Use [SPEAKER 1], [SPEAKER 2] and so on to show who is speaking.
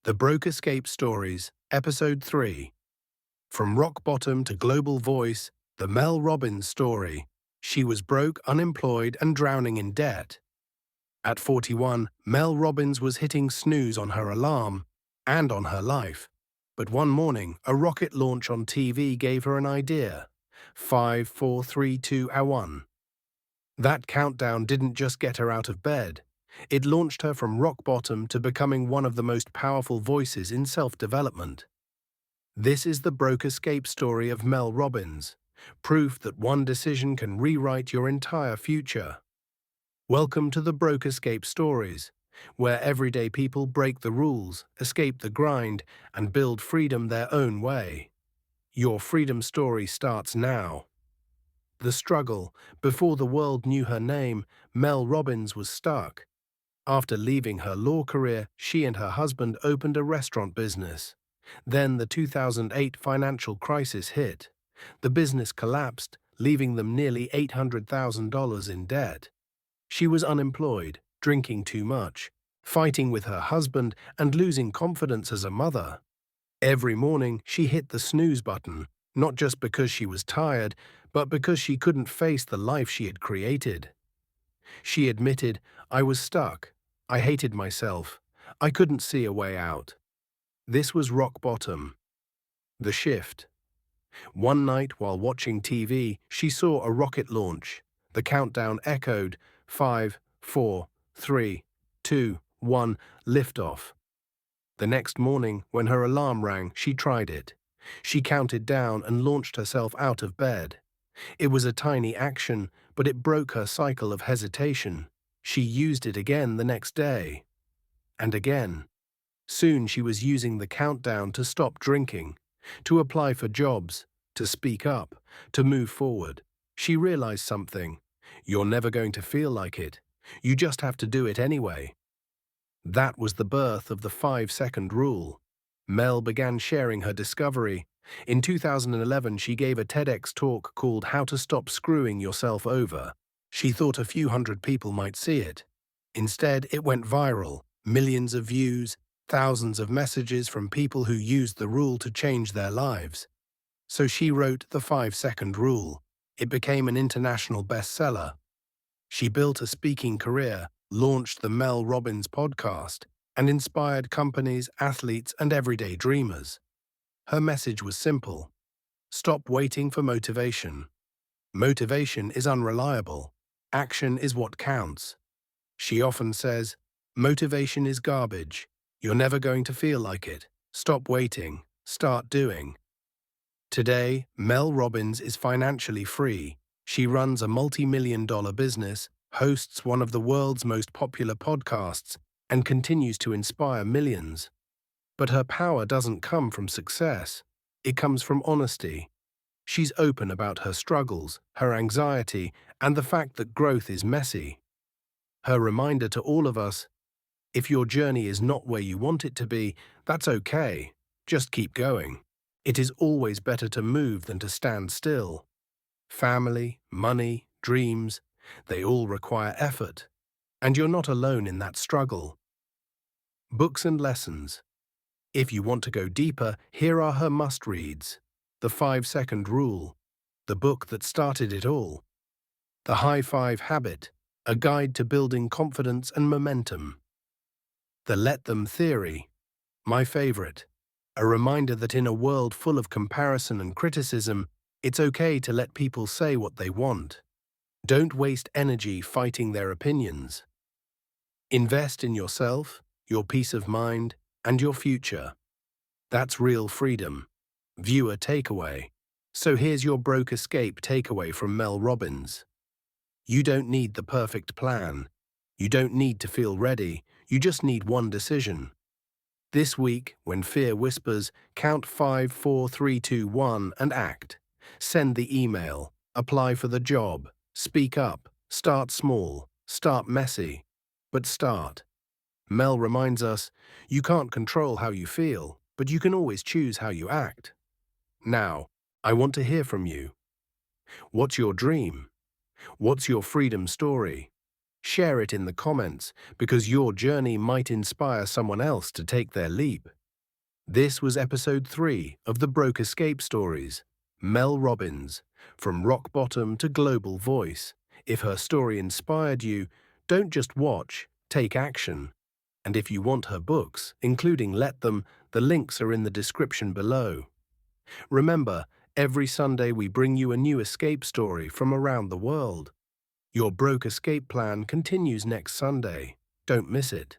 [SPEAKER 1] The Broke Escape Stories, Episode 3. From rock bottom to global voice, the Mel Robbins story. She was broke, unemployed, and drowning in debt. At 41, Mel Robbins was hitting snooze on her alarm and on her life. But one morning, a rocket launch on TV gave her an idea. 5, 4, 3, 2, 1. That countdown didn't just get her out of bed. It launched her from rock bottom to becoming one of the most powerful voices in self-development. This is the broke escape story of Mel Robbins, proof that one decision can rewrite your entire future. Welcome to the Broke Escape Stories, where everyday people break the rules, escape the grind, and build freedom their own way. Your freedom story starts now. The struggle. Before the world knew her name, Mel Robbins was stuck. After leaving her law career, she and her husband opened a restaurant business. Then the 2008 financial crisis hit. The business collapsed, leaving them nearly $800,000 in debt. She was unemployed, drinking too much, fighting with her husband, and losing confidence as a mother. Every morning, she hit the snooze button, not just because she was tired, but because she couldn't face the life she had created. She admitted, "I was stuck. I hated myself. I couldn't see a way out." This was rock bottom. The shift. One night while watching TV, she saw a rocket launch. The countdown echoed, 5, 4, 3, 2, 1, liftoff. The next morning, when her alarm rang, she tried it. She counted down and launched herself out of bed. It was a tiny action, but it broke her cycle of hesitation. She used it again the next day. And again. Soon she was using the countdown to stop drinking, to apply for jobs, to speak up, to move forward. She realized something. You're never going to feel like it. You just have to do it anyway. That was the birth of the 5-second rule. Mel began sharing her discovery. In 2011, she gave a TEDx talk called How to Stop Screwing Yourself Over. She thought a few hundred people might see it. Instead, it went viral. Millions of views, thousands of messages from people who used the rule to change their lives. So she wrote the 5-second rule. It became an international bestseller. She built a speaking career, launched the Mel Robbins podcast, and inspired companies, athletes, and everyday dreamers. Her message was simple. Stop waiting for motivation. Motivation is unreliable. Action is what counts. She often says, "Motivation is garbage. You're never going to feel like it. Stop waiting. Start doing." Today, Mel Robbins is financially free. She runs a multi-million-dollar business, hosts one of the world's most popular podcasts, and continues to inspire millions. But her power doesn't come from success. It comes from honesty. She's open about her struggles, her anxiety, and the fact that growth is messy. Her reminder to all of us, if your journey is not where you want it to be, that's okay. Just keep going. It is always better to move than to stand still. Family, money, dreams, they all require effort. And you're not alone in that struggle. Books and lessons. If you want to go deeper, here are her must-reads. The 5-second rule, the book that started it all. The High Five Habit, a guide to building confidence and momentum. The Let Them Theory, my favorite, a reminder that in a world full of comparison and criticism, it's okay to let people say what they want. Don't waste energy fighting their opinions. Invest in yourself, your peace of mind, and your future. That's real freedom. Viewer takeaway. So here's your broke escape takeaway from Mel Robbins. You don't need the perfect plan. You don't need to feel ready. You just need one decision. This week, when fear whispers, count 5, 4, 3, 2, 1 and act. Send the email. Apply for the job. Speak up. Start small. Start messy. But start. Mel reminds us, you can't control how you feel, but you can always choose how you act. Now, I want to hear from you. What's your dream? What's your freedom story? Share it in the comments because your journey might inspire someone else to take their leap. This was episode 3 of the Broke Escape Stories. Mel Robbins, from rock bottom to global voice. If her story inspired you, don't just watch, take action. And if you want her books, including Let Them, the links are in the description below. Remember, every Sunday we bring you a new escape story from around the world. Your Broke Escape plan continues next Sunday. Don't miss it.